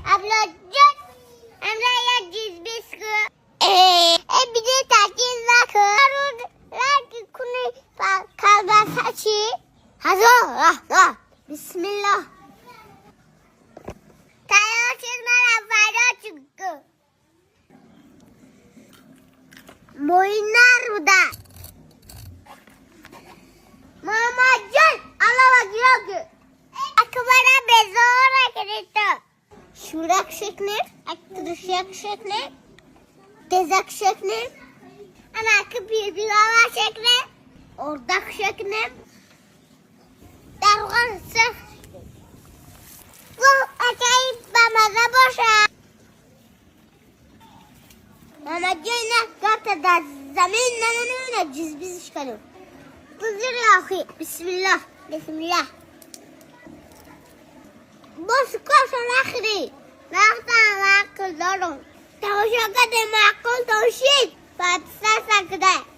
ابله جان امرا یک چیز بسکو بیده تاکیز نکن رود لکی کنی کلبسه چی؟ هزا بسم الله تیار شد من فردا چکو موینا روده محمد جان الله وکیل اکبر بزار کریتا شورک شکنه اکترشک شکنه تزک شکنه انا که بیبیوها شکنه اردک شکنه درغان سخ و اکایی بمزه باشه محمد جان نه گرت در زمین نه جز بیزش کنم بزر یا اخی بسم الله باش کاشون اخری وقتا عقل دارم توشکت معقول توشید بعد سر سکده